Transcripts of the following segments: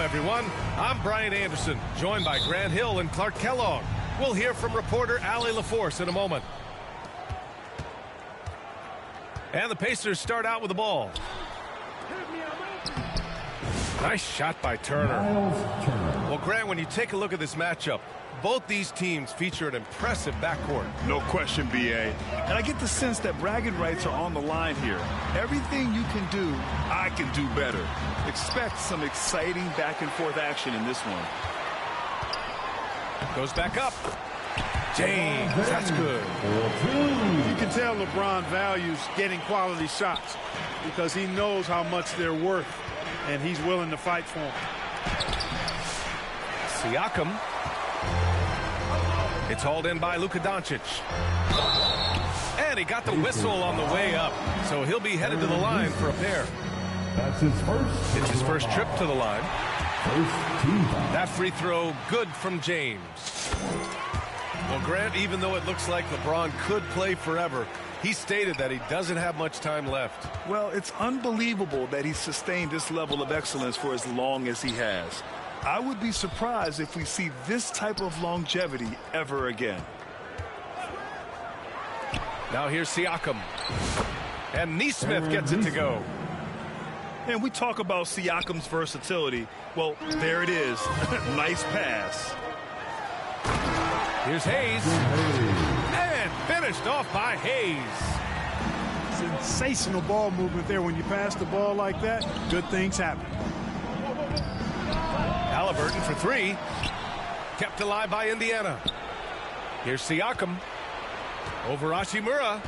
everyone. I'm Brian Anderson, joined by Grant Hill and Clark Kellogg. We'll hear from reporter Allie LaForce in a moment. And the Pacers start out with the ball. Nice shot by Turner. Well, Grant, when you take a look at this matchup, both these teams feature an impressive backcourt. No question, B.A. And I get the sense that bragging rights are on the line here. Everything you can do, I can do better. Expect some exciting back-and-forth action in this one. Goes back up. James, that's good. You can tell LeBron values getting quality shots because he knows how much they're worth, and he's willing to fight for them. Siakam. It's hauled in by Luka Doncic. And he got the whistle on the way up, so he'll be headed to the line for a pair. That's his first. It's his first trip to the line. That free throw good from James. Well, Grant, even though it looks like LeBron could play forever, he stated that he doesn't have much time left. Well, it's unbelievable that he's sustained this level of excellence for as long as he has. I would be surprised if we see this type of longevity ever again. Now here's Siakam. And Nesmith gets it to go. And we talk about Siakam's versatility. Well, there it is. Nice pass. Here's Hayes. And finished off by Hayes. Sensational ball movement there. When you pass the ball like that, good things happen. Haliburton for three. Kept alive by Indiana. Here's Siakam. Over Hachimura.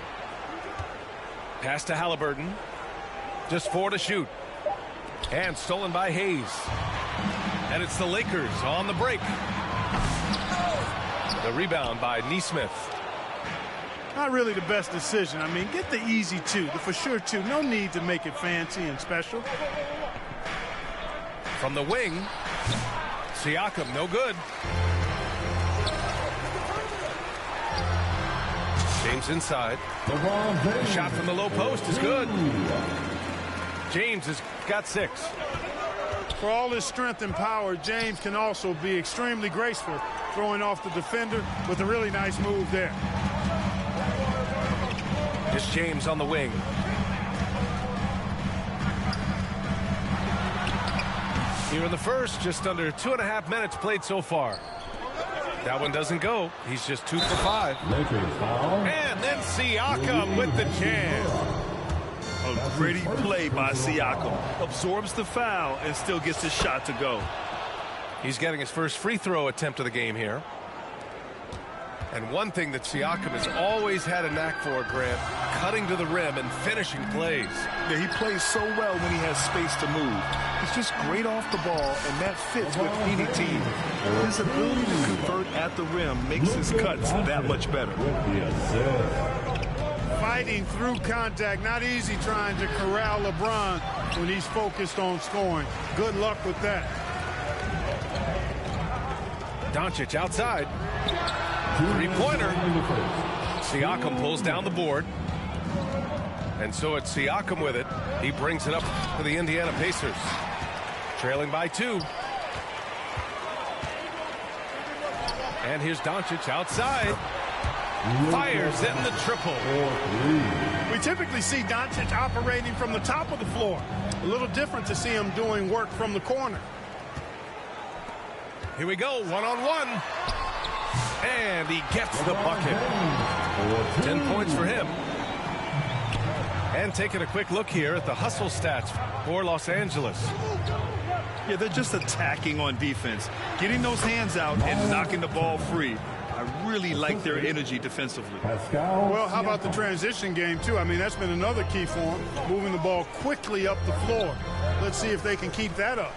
Pass to Haliburton. Just 4 to shoot. And stolen by Hayes. And it's the Lakers on the break. The rebound by Nesmith. Not really the best decision. I mean, get the easy two, the for sure two. No need to make it fancy and special. From the wing, Siakam, no good. James inside. The shot from the low post is good. James has got 6. For all his strength and power, James can also be extremely graceful, throwing off the defender with a really nice move there. It's James on the wing. Here in the first, just under 2.5 minutes played so far. That one doesn't go. He's just 2 for 5. And then Siakam with the jam. A gritty play by Siakam. Absorbs the foul and still gets his shot to go. He's getting his first free throw attempt of the game here. And one thing that Siakam has always had a knack for, Grant, cutting to the rim and finishing plays. Yeah, he plays so well when he has space to move. He's just great off the ball, and that fits with any team. His ability to convert at the rim makes his cuts that much better. Fighting through contact, not easy trying to corral LeBron when he's focused on scoring. Good luck with that. Doncic outside. Three-pointer. Siakam pulls down the board. And so it's Siakam with it. He brings it up for the Indiana Pacers. Trailing by 2. And here's Doncic outside. Fires in the triple. We typically see Doncic operating from the top of the floor. A little different to see him doing work from the corner. Here we go, one-on-one. And he gets the bucket. 10 points for him. And taking a quick look here at the hustle stats for Los Angeles. Yeah, they're just attacking on defense. Getting those hands out and knocking the ball free. I really like their energy defensively. Well, how about the transition game, too? I mean, that's been another key for them, moving the ball quickly up the floor. Let's see if they can keep that up.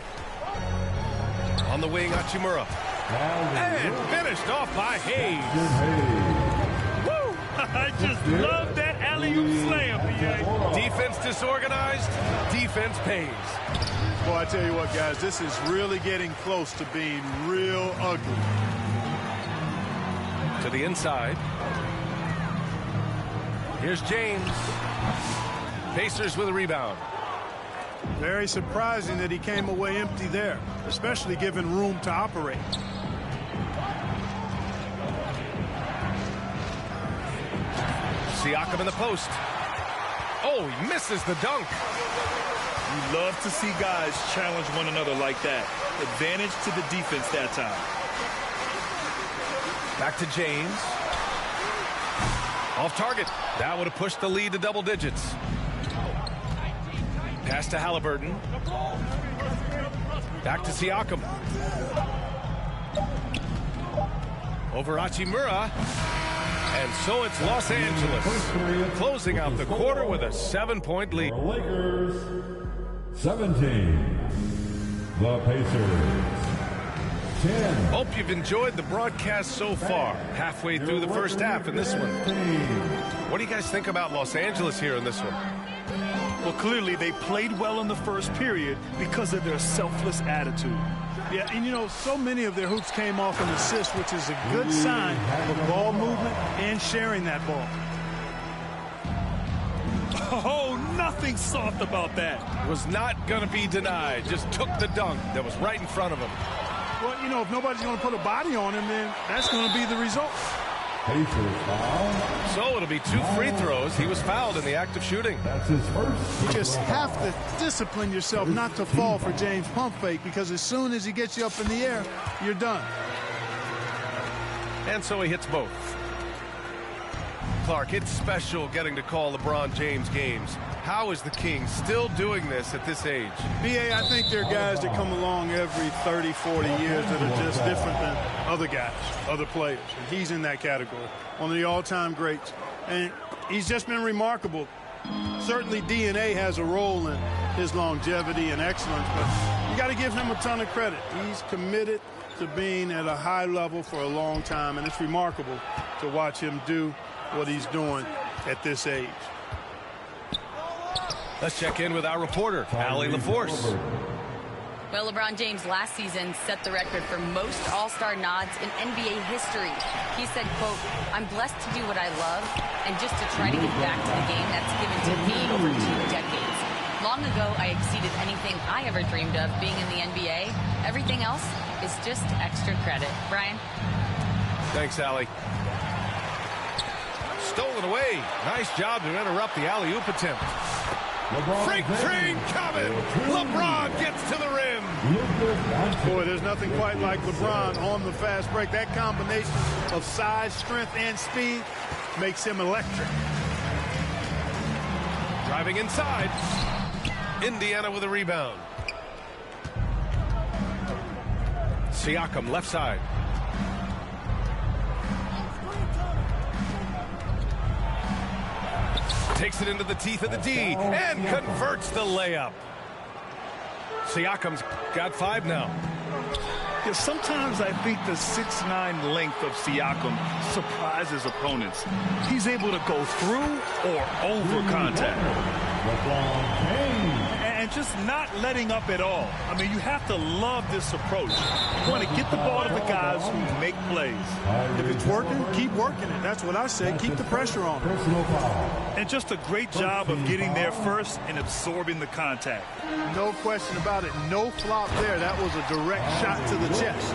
On the wing, Hachimura. And finished off by Hayes. Woo! I just love that alley-oop slam, B.A. Defense disorganized, defense pays. Well, I tell you what, guys, this is really getting close to being real ugly. To the inside. Here's James. Pacers with a rebound. Very surprising that he came away empty there, especially given room to operate. Siakam in the post. Oh, he misses the dunk. You love to see guys challenge one another like that. Advantage to the defense that time. Back to James. Off target. That would have pushed the lead to double digits. Pass to Halliburton. Back to Siakam. Over Hachimura. And so it's Los Angeles closing out the quarter with a 7-point lead. The Lakers 17. The Pacers 10. Hope you've enjoyed the broadcast so far. Halfway through the first half in this one. What do you guys think about Los Angeles here in this one? Well, clearly they played well in the first period because of their selfless attitude. Yeah, and you know, so many of their hoops came off an assist, which is a good sign of ball movement and sharing that ball. Oh, nothing soft about that. Was not going to be denied. Just took the dunk that was right in front of him. Well, you know, if nobody's going to put a body on him, then that's going to be the result. Pacers foul. So it'll be 2 free throws. He was fouled in the act of shooting. That's his first. You just have to discipline yourself not to fall for James' pump fake, because as soon as he gets you up in the air, you're done. And so he hits both. Clark, it's special getting to call LeBron James games. How is the King still doing this at this age? B.A., I think there are guys that come along every 30, 40 years that are just different than other guys, other players. And he's in that category, one of the all-time greats. And he's just been remarkable. Certainly DNA has a role in his longevity and excellence, but you got to give him a ton of credit. He's committed to being at a high level for a long time, and it's remarkable to watch him do what he's doing at this age. Let's check in with our reporter, Allie LaForce. Well, LeBron James last season set the record for most All-Star nods in NBA history. He said, quote, "I'm blessed to do what I love and just to try to give back to the game that's given to me over 2 decades. Long ago, I exceeded anything I ever dreamed of being in the NBA. Everything else is just extra credit." Brian? Thanks, Allie. Stolen away. Nice job to interrupt the alley-oop attempt. Freak train coming. LeBron gets to the rim. Boy, there's nothing quite like LeBron on the fast break. That combination of size, strength, and speed makes him electric. Driving inside. Indiana with a rebound. Siakam left side. Takes it into the teeth of the D and converts the layup. Siakam's got 5 now. Yeah, sometimes I think the 6'9" length of Siakam surprises opponents. He's able to go through or over contact. LeBron James. And just not letting up at all. I mean, you have to love this approach. You want to get the ball to the guys who make plays. If it's working, keep working it. That's what I say. Keep the pressure on. Personal foul. And just a great job of getting there first and absorbing the contact. No question about it. No flop there. That was a direct shot to the chest.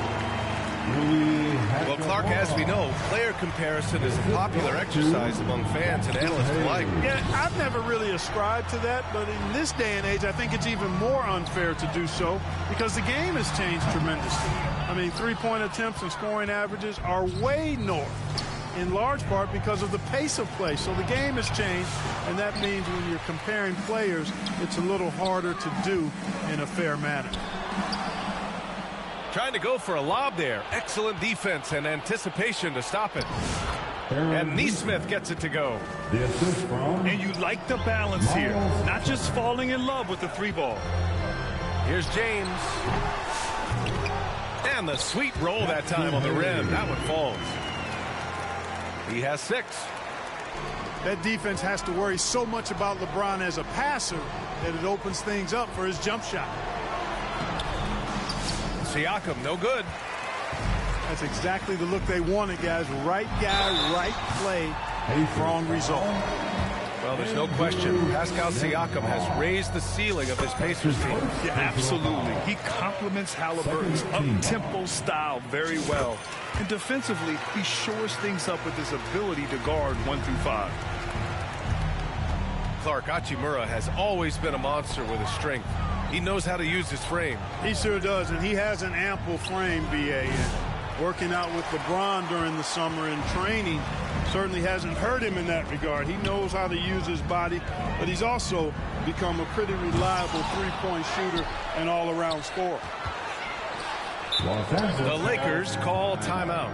Well, Clark, as we know, player comparison is a popular exercise among fans and analysts alike. Yeah, I've never really ascribed to that, but in this day and age, I think it's even more unfair to do so because the game has changed tremendously. I mean, three-point attempts and scoring averages are way north, in large part because of the pace of play. So the game has changed, and that means when you're comparing players, it's a little harder to do in a fair manner. Trying to go for a lob there. Excellent defense and anticipation to stop it. And Nesmith gets it to go. The assist from. And you like the balance here. Not just falling in love with the 3-ball. Here's James. And the sweet roll that time on the rim. That one falls. He has 6. That defense has to worry so much about LeBron as a passer that it opens things up for his jump shot. Siakam, no good. That's exactly the look they wanted, guys. Right guy, right play, wrong result. Well, there's no question. Pascal Siakam has raised the ceiling of this Pacers team. Yeah, absolutely. He complements Halliburton's up-tempo style very well. And defensively, he shores things up with his ability to guard 1 through 5. Clark, Hachimura has always been a monster with his strength. He knows how to use his frame. He sure does, and he has an ample frame, B.A. And working out with LeBron during the summer and training certainly hasn't hurt him in that regard. He knows how to use his body, but he's also become a pretty reliable three-point shooter and all-around scorer. The Lakers call timeout.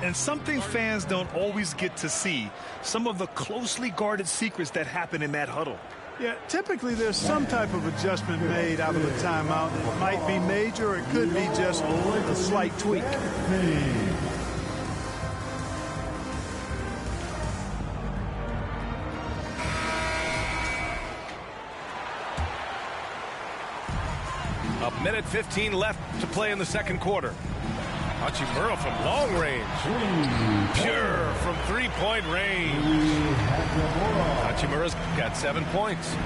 And something fans don't always get to see, some of the closely guarded secrets that happen in that huddle. Yeah, typically there's some type of adjustment made out of a timeout. It might be major, or it could be just a slight tweak. A minute 15 left to play in the second quarter. Hachimura from long range. Pure from three-point range. Hachimura's got 7 points.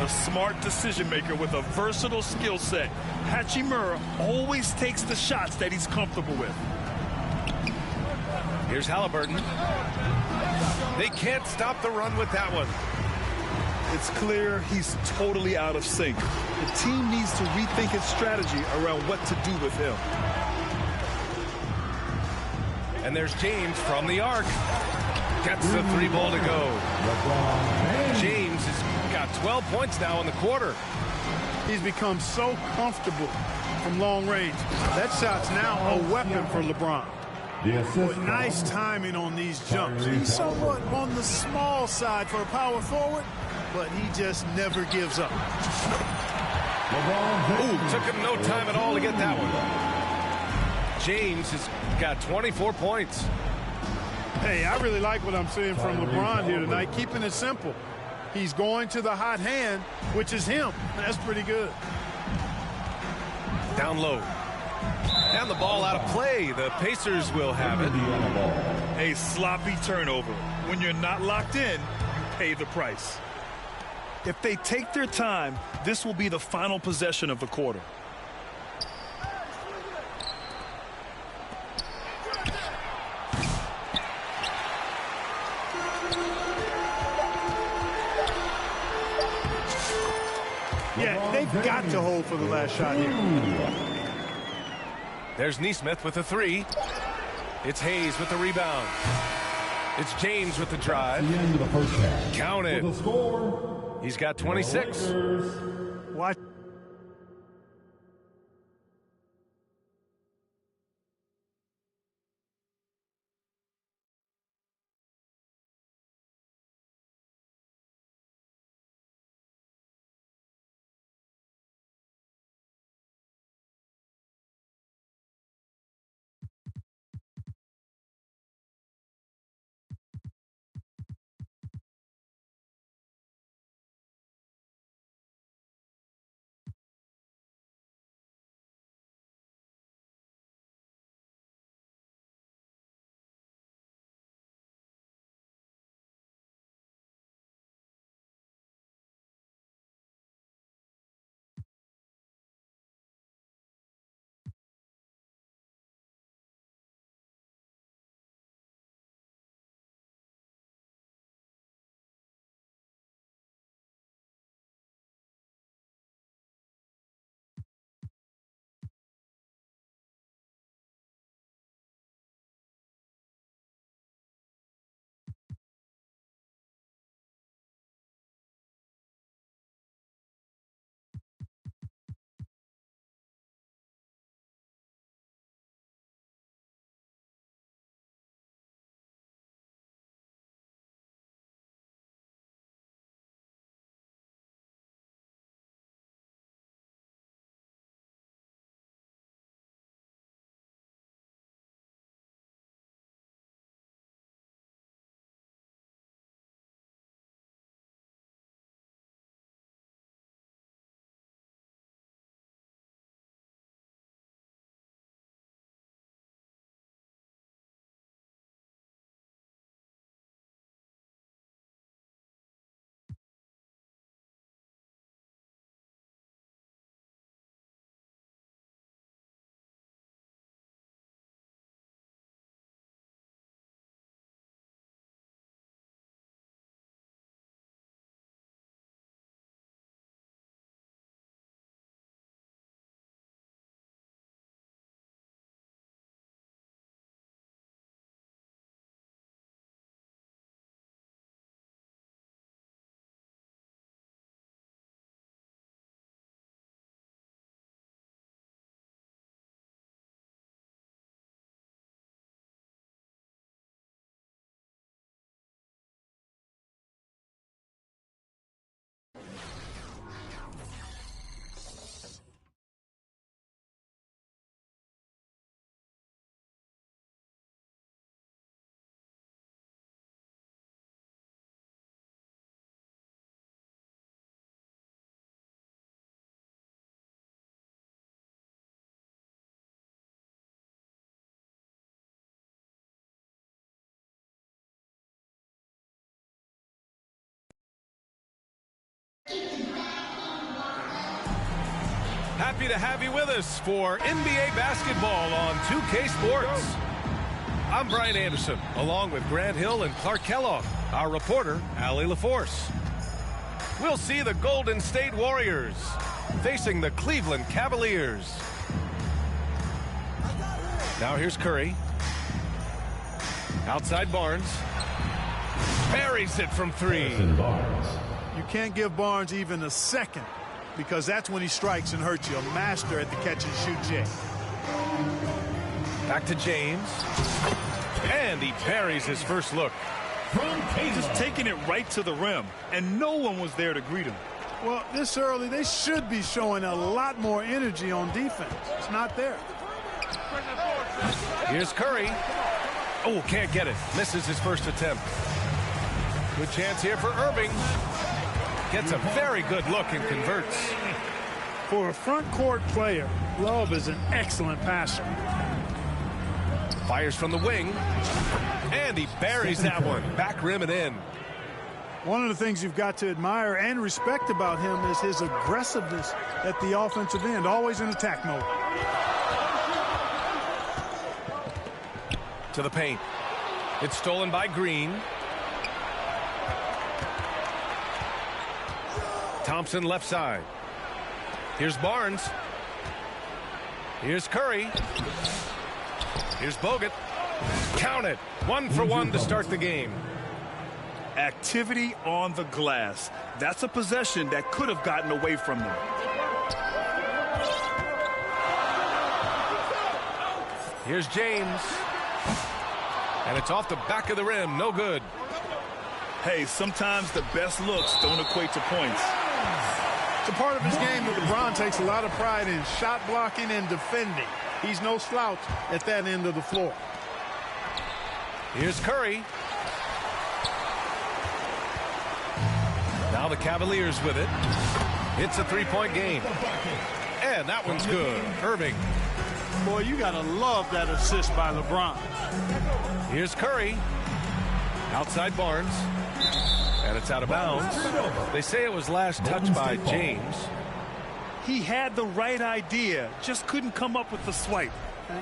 A smart decision maker with a versatile skill set. Hachimura always takes the shots that he's comfortable with. Here's Halliburton. They can't stop the run with that one. It's clear he's totally out of sync. The team needs to rethink its strategy around what to do with him. And there's James from the arc. Gets the three ball to go. James has got 12 points now in the quarter. He's become so comfortable from long range. That shot's now a weapon for LeBron. But nice timing on these jumps. He's somewhat on the small side for a power forward, but he just never gives up. Ooh, took him no time at all to get that one. James has got 24 points. Hey, I really like what I'm seeing from LeBron here tonight, keeping it simple. He's going to the hot hand, which is him. That's pretty good. Down low. And the ball out of play. The Pacers will have it. A sloppy turnover. When you're not locked in, you pay the price. If they take their time, this will be the final possession of the quarter. Yeah, they've got to hold for the last shot here. There's Nesmith with the three. It's Hayes with the rebound. It's James with the drive. Count it. He's got 26. Watch. Happy to have you with us for NBA basketball on 2K Sports. I'm Brian Anderson, along with Grant Hill and Clark Kellogg, our reporter, Allie LaForce. We'll see the Golden State Warriors facing the Cleveland Cavaliers. Now here's Curry. Outside Barnes. Buries it from three. You can't give Barnes even a second, because that's when he strikes and hurts you. A master at the catch-and-shoot J. Back to James. And he buries his first look. Just taking it right to the rim, and no one was there to greet him. Well, this early, they should be showing a lot more energy on defense. It's not there. Here's Curry. Oh, can't get it. Misses his first attempt. Good chance here for Irving. Gets a very good look and converts. For a front court player, Love is an excellent passer. Fires from the wing. And he buries that one. Back rim and in. One of the things you've got to admire and respect about him is his aggressiveness at the offensive end. Always in attack mode. To the paint. It's stolen by Green. Thompson left side. Here's Barnes. Here's Curry. Here's Bogut. Count it. 1 for 1 to start the game. Activity on the glass. That's a possession that could have gotten away from them. Here's James. And it's off the back of the rim. No good. Hey, sometimes the best looks don't equate to points. It's a part of his game that LeBron takes a lot of pride in, shot blocking and defending. He's no slouch at that end of the floor. Here's Curry. Now the Cavaliers with it. It's a three-point game. And that one's good. Irving. Boy, you got to love that assist by LeBron. Here's Curry. Outside Barnes. And it's out of bounds. They say it was last touched by James. He had the right idea, just couldn't come up with the swipe.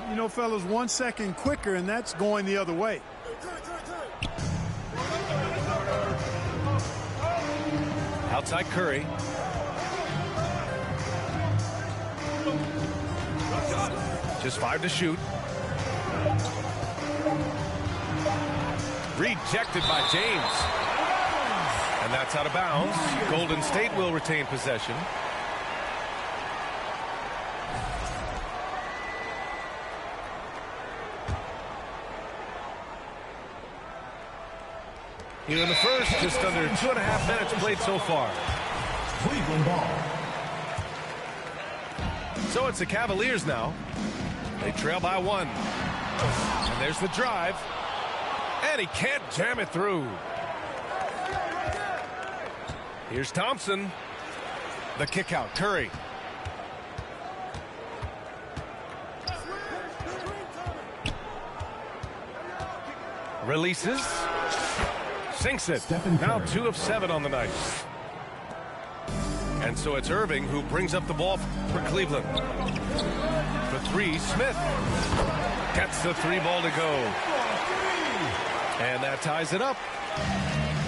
You know, fellas, 1 second quicker, and that's going the other way. Outside Curry. Just 5 to shoot. Rejected by James. And that's out of bounds. Golden State will retain possession. Here in the first, just under 2.5 minutes played so far. Cleveland ball. So it's the Cavaliers now. They trail by 1. And there's the drive. And he can't jam it through. Here's Thompson. The kick out. Curry. Releases. Sinks it. Now 2 of 7 on the night. And so it's Irving who brings up the ball for Cleveland. For 3, Smith. Gets the 3 ball to go. And that ties it up.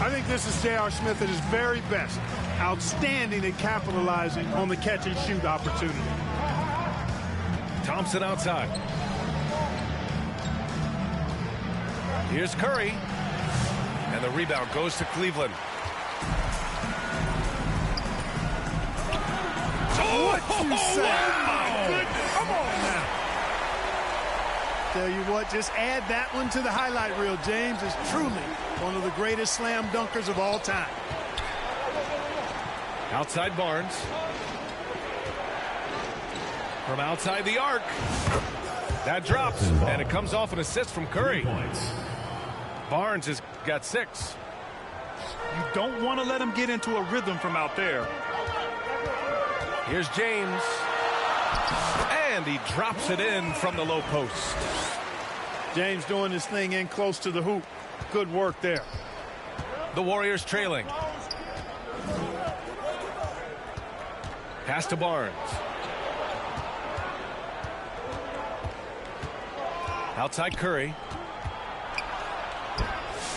I think this is J.R. Smith at his very best. Outstanding at capitalizing on the catch-and-shoot opportunity. Thompson outside. Here's Curry. And the rebound goes to Cleveland. What you say? Come on now. Tell you what, just add that one to the highlight reel. James is truly one of the greatest slam dunkers of all time. Outside Barnes. From outside the arc. That drops, and it comes off an assist from Curry. Barnes has got 6. You don't want to let him get into a rhythm from out there. Here's James. And he drops it in from the low post. James doing his thing in close to the hoop. Good work there. The Warriors trailing. Pass to Barnes. Outside Curry.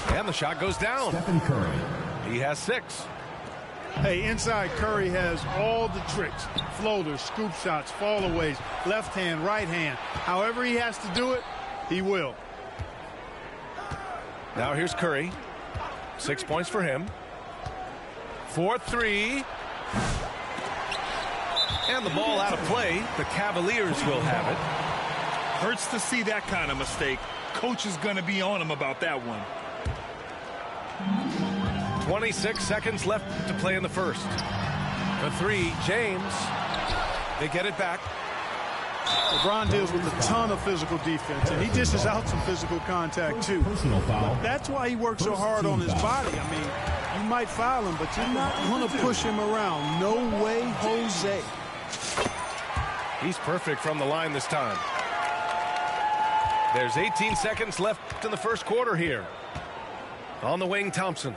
And the shot goes down. Stephen Curry. He has 6. Hey, inside Curry has all the tricks. Floaters, scoop shots, fallaways, left hand, right hand. However he has to do it, he will. Now here's Curry. 6 points for him. 4-3. And the ball out of play. The Cavaliers will have it. Hurts to see that kind of mistake. Coach is going to be on him about that one. 26 seconds left to play in the first. The 3, James. They get it back. LeBron deals with a ton of physical defense, and he dishes out some physical contact, too. Personal foul. That's why he works so hard on his body. I mean, you might foul him, but you're not going to push him around. No way, Jose. He's perfect from the line this time. There's 18 seconds left in the first quarter here. On the wing, Thompson.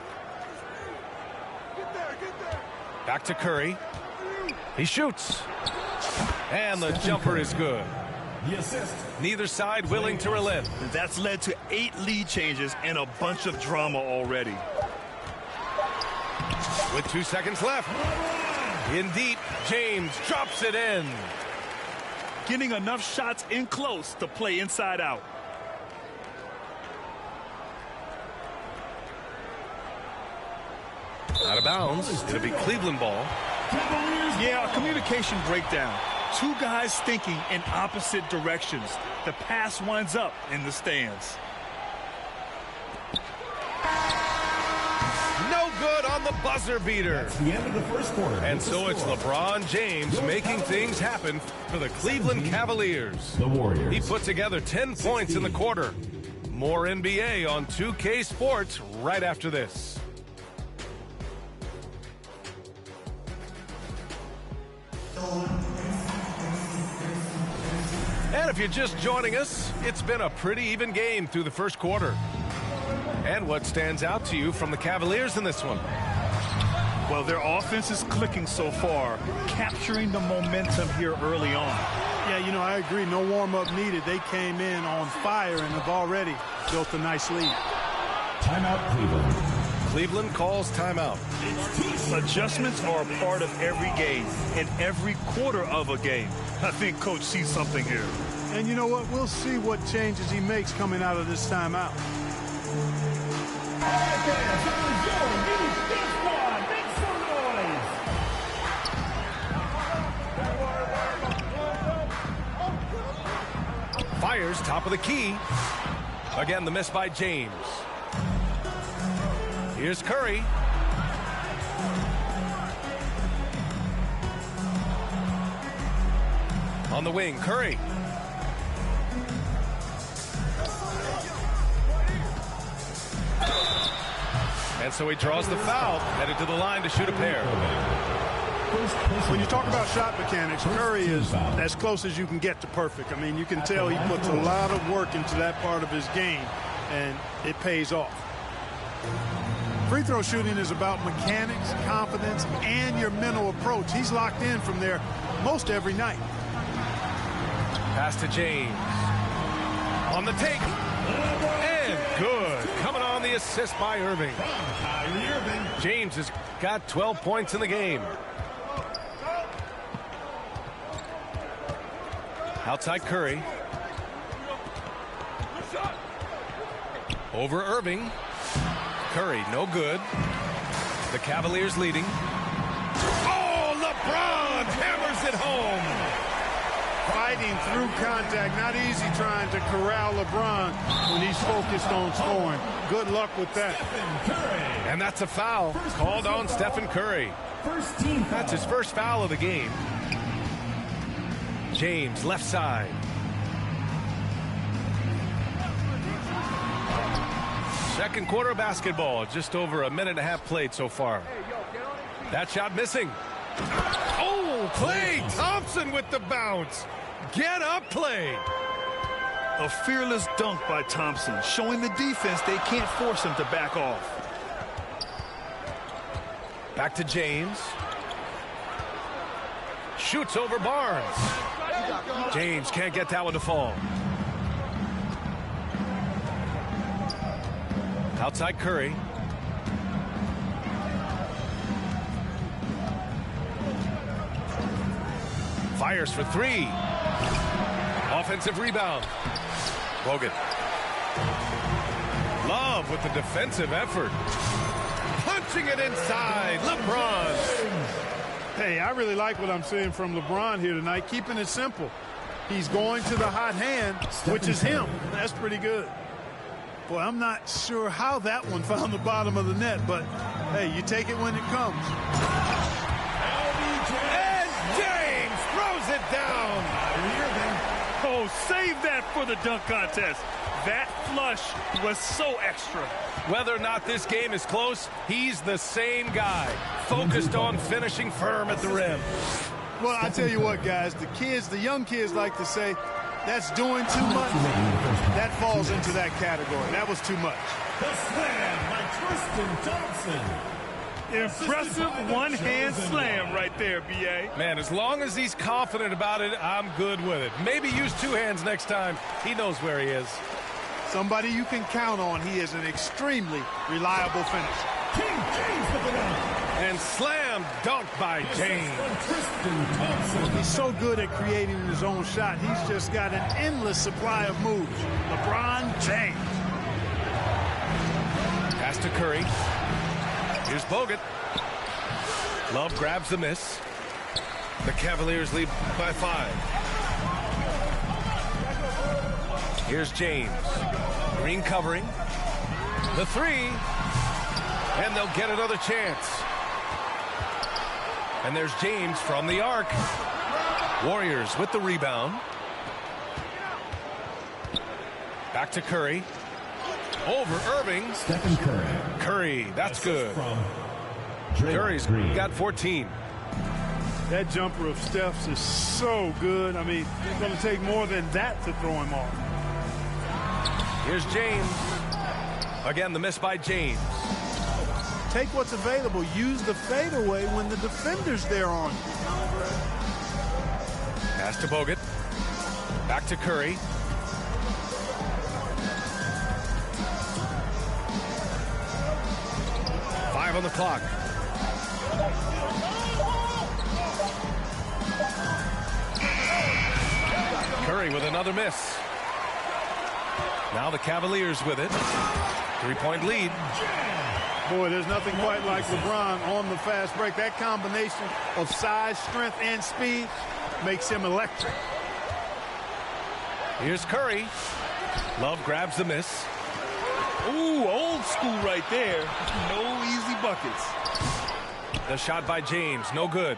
Back to Curry. He shoots. And the jumper is good. The assist. Neither side willing to relent. That's led to 8 lead changes and a bunch of drama already. With 2 seconds left. In deep, James drops it in. Getting enough shots in close to play inside out. Out of bounds. It'll be Cleveland ball. Yeah, a communication breakdown. 2 guys thinking in opposite directions. The pass winds up in the stands. No good on the buzzer beater. That's the end of the first quarter. And so it's LeBron James making things happen for the Cleveland Cavaliers. The Warriors. He put together 10 points in the quarter. More NBA on 2K Sports right after this. And if you're just joining us, it's been a pretty even game through the first quarter. And what stands out to you from the Cavaliers in this one? Well, their offense is clicking so far, capturing the momentum here early on. Yeah, you know, I agree. No warm-up needed. They came in on fire and have already built a nice lead. Timeout, Cleveland. Cleveland calls timeout. Adjustments are a part of every game and every quarter of a game. I think Coach sees something here. And you know what? We'll see what changes he makes coming out of this timeout. Fires top of the key. Again, the miss by James. Here's Curry. On the wing, Curry. And so he draws the foul, headed to the line to shoot a pair. When you talk about shot mechanics, Curry is as close as you can get to perfect. I mean, you can tell he puts a lot of work into that part of his game, and it pays off. Free throw shooting is about mechanics, confidence, and your mental approach. He's locked in from there most every night. Pass to James. On the take. And good. Coming on the assist by Irving. James has got 12 points in the game. Outside Curry. Over Irving. Curry, no good. The Cavaliers leading. Oh, LeBron hammers it home. Fighting through contact. Not easy trying to corral LeBron when he's focused on scoring. Good luck with that. And that's a foul called on Stephen Curry. That's his first foul of the game. James, left side. Second quarter of basketball. Just over a minute and a half played so far. That shot missing. Oh, Klay Thompson with the bounce. Get up, Klay. A fearless dunk by Thompson, showing the defense they can't force him to back off. Back to James. shoots over Barnes. James can't get that one to fall. Outside Curry. Fires for three. Offensive rebound. Bogut. Love with the defensive effort. Punching it inside. LeBron. Hey, I really like what I'm seeing from LeBron here tonight. Keeping it simple. He's going to the hot hand, which is him. That's pretty good. Boy, I'm not sure how that one found the bottom of the net, but, hey, you take it when it comes. And James throws it down. Oh, save that for the dunk contest. That flush was so extra. Whether or not this game is close, he's the same guy, focused on finishing firm at the rim. Well, I tell you what, guys, the young kids like to say, that's doing too much. That falls into that category. That was too much. The slam by Tristan Thompson. Impressive one-hand slam right there, B.A. Man, as long as he's confident about it, I'm good with it. Maybe use two hands next time. He knows where he is. Somebody you can count on. He is an extremely reliable finisher. King James with the dunk. And slam dunk by James. Tristan Thompson. He's so good at creating his own shot. He's just got an endless supply of moves. LeBron James. Pass to Curry. Here's Bogut. Love grabs the miss. The Cavaliers lead by 5. Here's James. Green covering. The three. And they'll get another chance. And there's James from the arc. Warriors with the rebound. Back to Curry. Over Irving. Stephen Curry. Curry, that's good. From Curry's Green. got 14. That jumper of Steph's is so good. I mean, it's going to take more than that to throw him off. Here's James. Again, the miss by James. Take what's available. Use the fadeaway when the defender's there on you. Pass to Bogut. Back to Curry. Five on the clock. Curry with another miss. Now the Cavaliers with it. 3-point lead. Boy, there's nothing quite like LeBron on the fast break. That combination of size, strength, and speed makes him electric. Here's Curry. Love grabs the miss. Ooh, old school right there. No easy buckets. The shot by James, no good.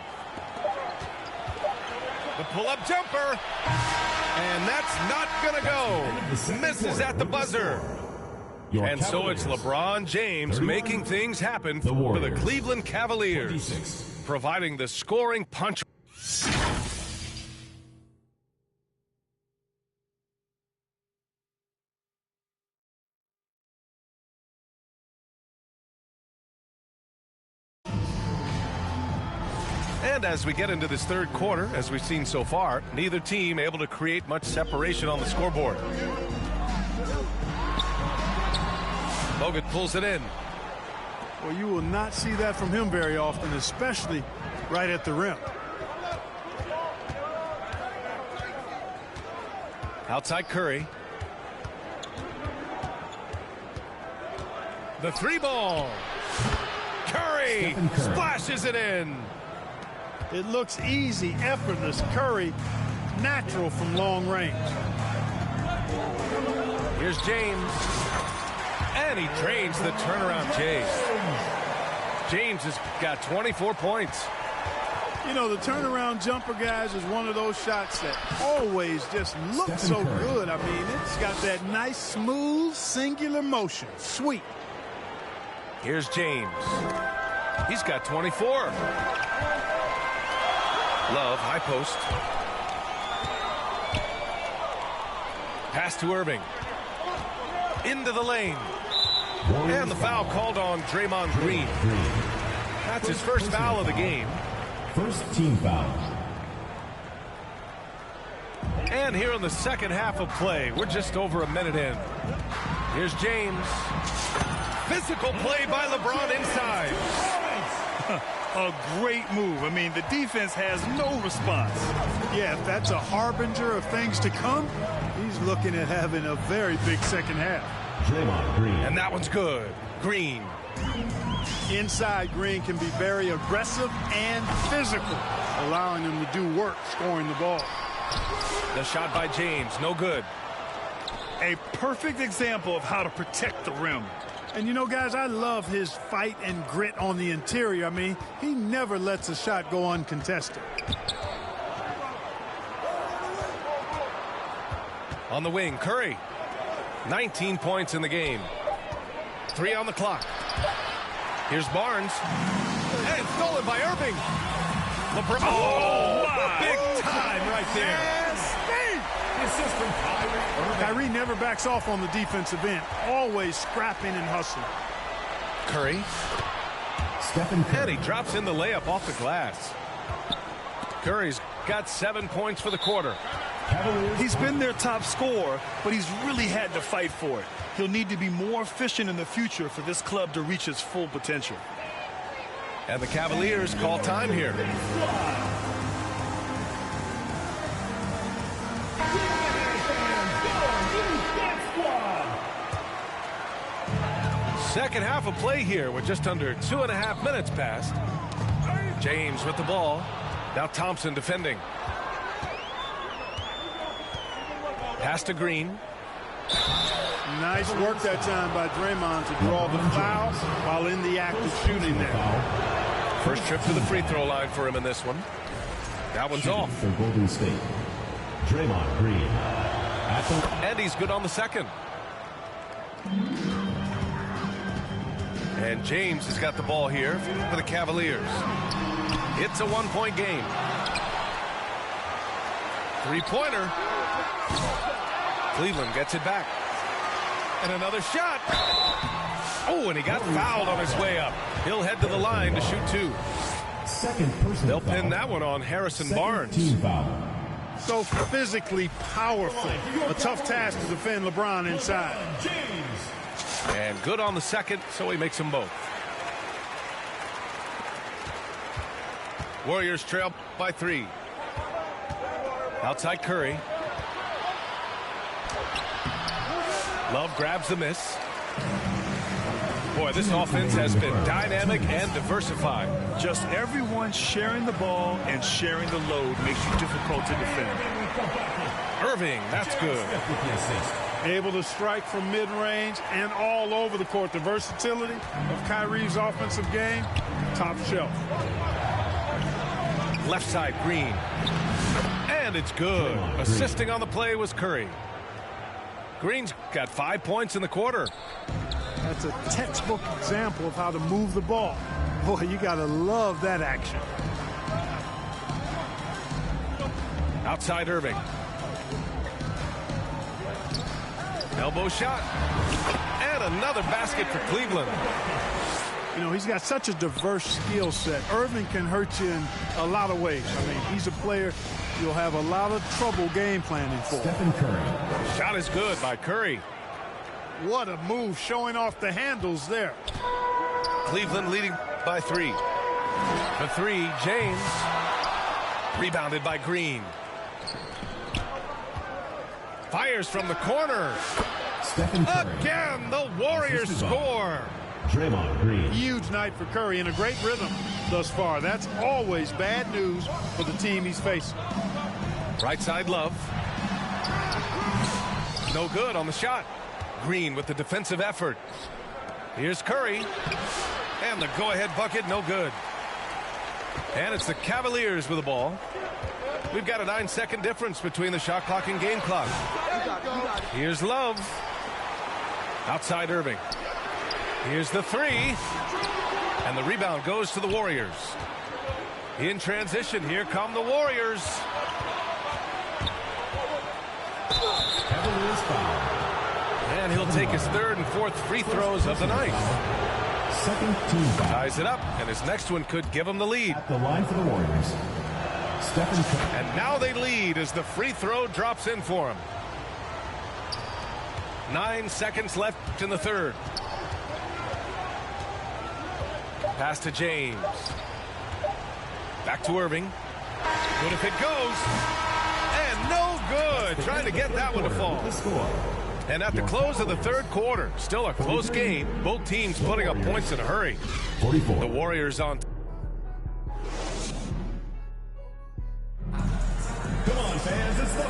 The pull-up jumper. And that's not gonna go. Misses at the buzzer. And so it's LeBron James making things happen for the Cleveland Cavaliers, providing the scoring punch. And as we get into this third quarter, as we've seen so far, neither team able to create much separation on the scoreboard. Bogut pulls it in. Well, you will not see that from him very often, especially right at the rim. Outside Curry. The three ball. Curry splashes it in. It looks easy, effortless. Curry, natural from long range. Here's James. And he drains the turnaround James. James has got 24 points. You know, the turnaround jumper, guys, is one of those shots that always just looks so good. I mean, it's got that nice, smooth, singular motion. Sweet. Here's James. He's got 24. Love, high post. Pass to Irving. Into the lane. And the foul called on Draymond Green. That's his first foul of the game. First team foul. And here in the second half of play, we're just over a minute in. Here's James. Physical play by LeBron inside. A great move. I mean, the defense has no response. Yeah, if that's a harbinger of things to come, he's looking at having a very big second half. Draymond Green. And that one's good. Green. Inside, Green can be very aggressive and physical, allowing him to do work scoring the ball. The shot by James, no good. A perfect example of how to protect the rim. And, you know, guys, I love his fight and grit on the interior. I mean, he never lets a shot go uncontested. On the wing, Curry. 19 points in the game. 3 on the clock. Here's Barnes. And it's stolen by Irving. LeBron. Oh, my. Big time right there. The assistant, Kyrie Irving. Kyrie never backs off on the defensive end. Always scrapping and hustling. Curry. Stephen Curry. And he drops in the layup off the glass. Curry's got 7 points for the quarter. Cavaliers. He's been their top scorer, but he's really had to fight for it. He'll need to be more efficient in the future for this club to reach its full potential. And the Cavaliers call time here. Second half of play here with just under 2.5 minutes passed. James with the ball. Now Thompson defending. Pass to Green. Nice work that time by Draymond to draw the foul while in the act of shooting there. First trip to the free throw line for him in this one. That one's off. For Golden State. Draymond Green. And he's good on the second. And James has got the ball here for the Cavaliers. It's a one-point game. Three-pointer. Cleveland gets it back. And another shot. Oh, and he got fouled on his way up. He'll head to the line to shoot 2. Second personal They'll foul. pin that one on Harrison Second Barnes. Team foul. So physically powerful. A tough task to defend LeBron inside. And good on the second, so he makes them both. Warriors trail by 3. Outside Curry. Love grabs the miss. Boy, this offense has been dynamic and diversified. Just everyone sharing the ball and sharing the load makes you difficult to defend. Irving, that's good. Able to strike from mid-range and all over the court. The versatility of Kyrie's offensive game, top shelf. Left side, Green. And it's good. Assisting on the play was Curry. Green's got 5 points in the quarter. That's a textbook example of how to move the ball. Boy, you got to love that action. Outside Irving. Elbow shot. And another basket for Cleveland. You know, he's got such a diverse skill set. Irving can hurt you in a lot of ways. I mean, he's a player you'll have a lot of trouble game planning for. Stephen Curry. Shot is good by Curry. What a move, showing off the handles there. Cleveland leading by 3. For 3, James. Rebounded by Green. Fires from the corner. Stephen Curry. Again, the Warriors score. Draymond Green. Huge night for Curry and a great rhythm thus far. That's always bad news for the team he's facing. Right side, Love. No good on the shot. Green with the defensive effort. Here's Curry. And the go-ahead bucket, no good. And it's the Cavaliers with the ball. We've got a 9-second difference between the shot clock and game clock. Here's Love. Outside Irving. Here's the 3. And the rebound goes to the Warriors. In transition, here come the Warriors. Cavaliers foul. And he'll take his 3rd and 4th free throws of the night. Second team foul. Ties it up, and his next one could give him the lead. At the line for the Warriors. Stephen Curry. And now they lead as the free throw drops in for him. 9 seconds left in the third. Pass to James. Back to Irving. Good if it goes. And no good. Trying to get that one to fall. And at the close of the third quarter, still a close game. Both teams putting up points in a hurry. 44. The Warriors on.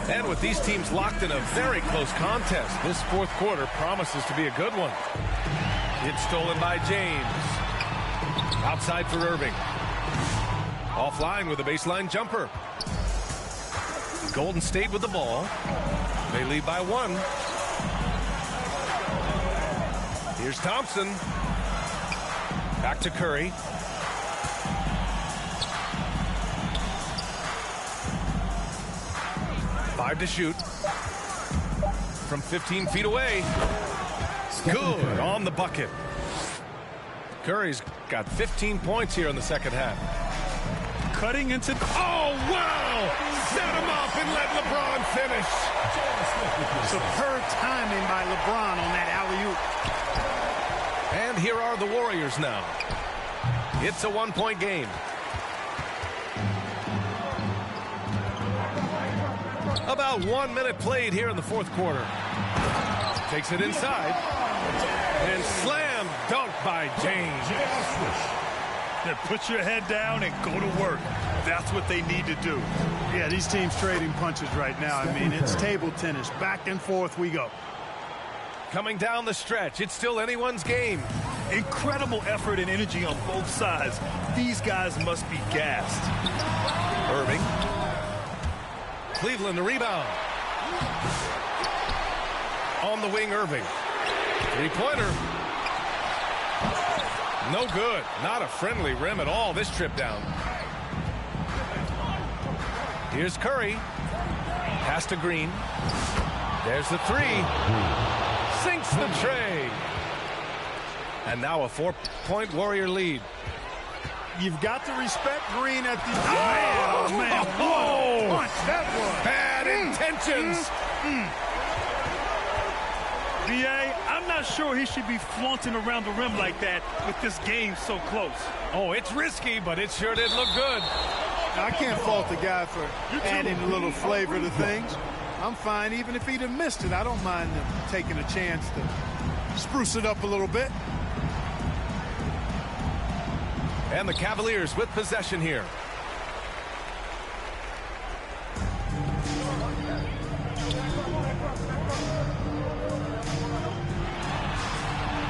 And with these teams locked in a very close contest, this fourth quarter promises to be a good one. It's stolen by James. Outside for Irving. Offline with a baseline jumper. Golden State with the ball. They lead by 1. Here's Thompson. Back to Curry. Five to shoot. From 15 feet away. Good on the bucket. Curry's got 15 points here in the second half. Cutting into... Oh, wow! Set him up and let LeBron finish. Superb timing by LeBron on that alley-oop. And here are the Warriors now. It's a one-point game. About 1 minute played here in the fourth quarter. Takes it inside. And slam dunk by James. Then put your head down and go to work. That's what they need to do. Yeah, these teams trading punches right now. I mean, it's table tennis. Back and forth we go. Coming down the stretch, it's still anyone's game. Incredible effort and energy on both sides. These guys must be gassed. Irving. Cleveland the rebound. On the wing, Irving. Three-pointer. No good. Not a friendly rim at all this trip down. Here's Curry. Pass to Green. There's the three. Sinks the tray. And now a 4-point Warrior lead. You've got to respect Green at the... Oh, man. Whoa. Punch that was. Bad intentions. B.A., I'm not sure he should be flaunting around the rim like that with this game so close. Oh, it's risky, but it sure did look good. I can't fault the guy for adding a little flavor to things. I'm fine even if he'd have missed it. I don't mind them taking a chance to spruce it up a little bit. And the Cavaliers with possession here.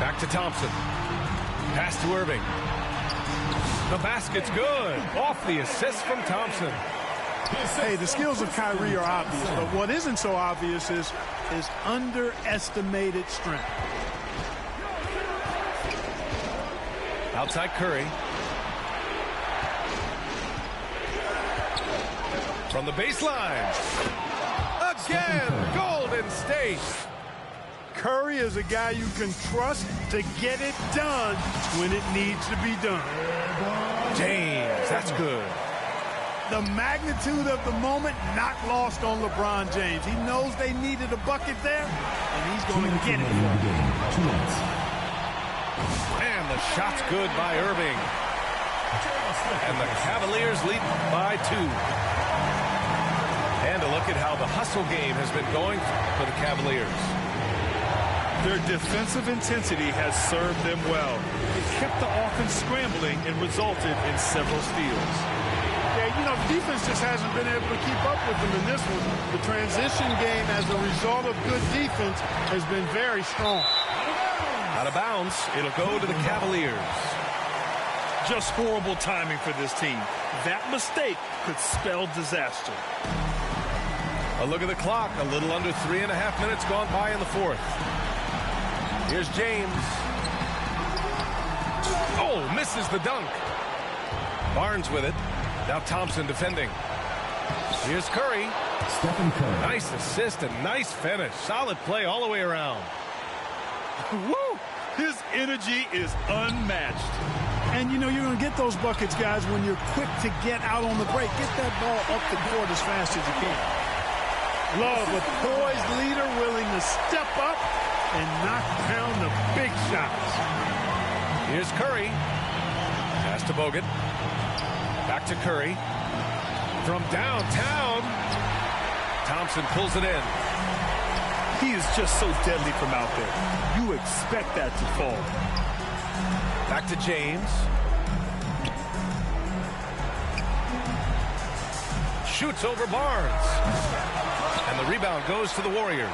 Back to Thompson. Pass to Irving. The basket's good. Off the assist from Thompson. Hey, the skills of Kyrie are obvious, but what isn't so obvious is his underestimated strength. Outside Curry. From the baseline. Again, Golden State. Curry is a guy you can trust to get it done when it needs to be done. James, that's good. The magnitude of the moment not lost on LeBron James. He knows they needed a bucket there, and he's going to get it. And the shot's good by Irving. And the Cavaliers lead by 2. And a look at how the hustle game has been going for the Cavaliers. Their defensive intensity has served them well. It kept the offense scrambling and resulted in several steals. Yeah, you know, defense just hasn't been able to keep up with them in this one. The transition game as a result of good defense has been very strong. Out of bounds, it'll go to the Cavaliers. Just horrible timing for this team. That mistake could spell disaster. A look at the clock. A little under 3.5 minutes gone by in the fourth. Here's James. Oh, misses the dunk. Barnes with it. Now Thompson defending. Here's Curry. Stephen Curry. Nice assist and nice finish. Solid play all the way around. Woo! His energy is unmatched. And, you know, you're going to get those buckets, guys, when you're quick to get out on the break. Get that ball up the court as fast as you can. Love, a poised leader willing to step up and knock down the big shots. Here's Curry. Pass to Bogut. Back to Curry. From downtown. Thompson pulls it in. He is just so deadly from out there. You expect that to fall. Back to James. Shoots over Barnes. And the rebound goes to the Warriors.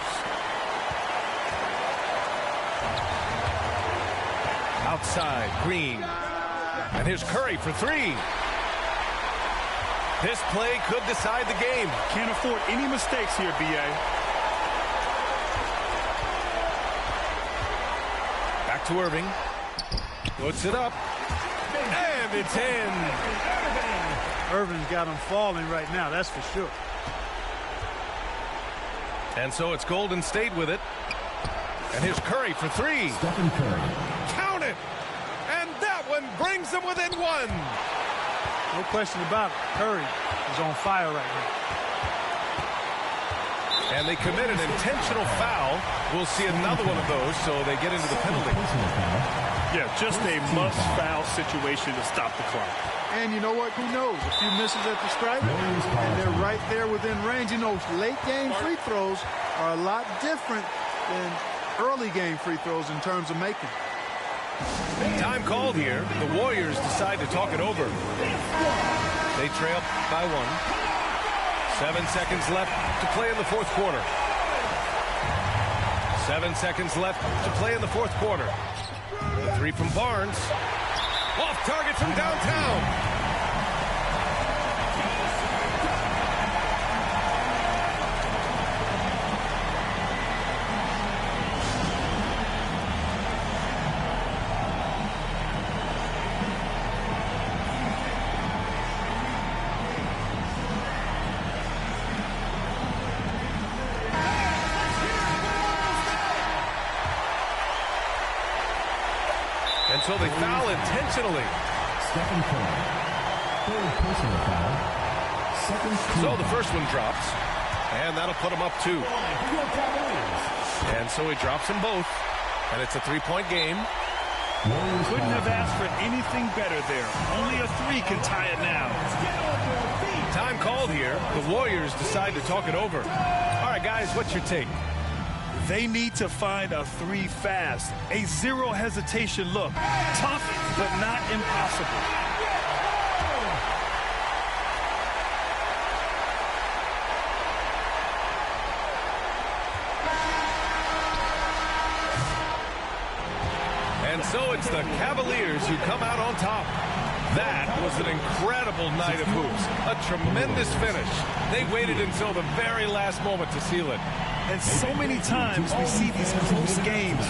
Outside, Green. And here's Curry for three. This play could decide the game. Can't afford any mistakes here, B.A. Back to Irving. Puts it up. And it's in. Irving's got him falling right now, that's for sure. And so it's Golden State with it. And here's Curry for three. Stephen Curry. Count it. And that one brings them within one. No question about it. Curry is on fire right now. And they commit an intentional foul. We'll see another one of those, so they get into the penalty. Personal foul. Yeah, just a must-foul situation to stop the clock. And you know what? Who knows? A few misses at the stripe, and they're right there within range. You know, late game free throws are a lot different than early game free throws in terms of making. Time called here. The Warriors decide to talk it over. They trail by one. 7 seconds left to play in the fourth quarter. 7 seconds left to play in the fourth quarter. The three from Barnes. Off target from downtown. And so they foul intentionally. Stephen Curry. Third personal foul. Second. So the first one drops. And that'll put him up two. And so he drops them both. And it's a three-point game. Couldn't have asked for anything better there. Only a three can tie it now. Time called here. The Warriors decide to talk it over. All right, guys, what's your take? They need to find a three fast. A zero hesitation look. Tough, but not impossible. And so it's the Cavaliers who come out on top. That was an incredible night of hoops. A tremendous finish. They waited until the very last moment to seal it. And so many times we see these close games.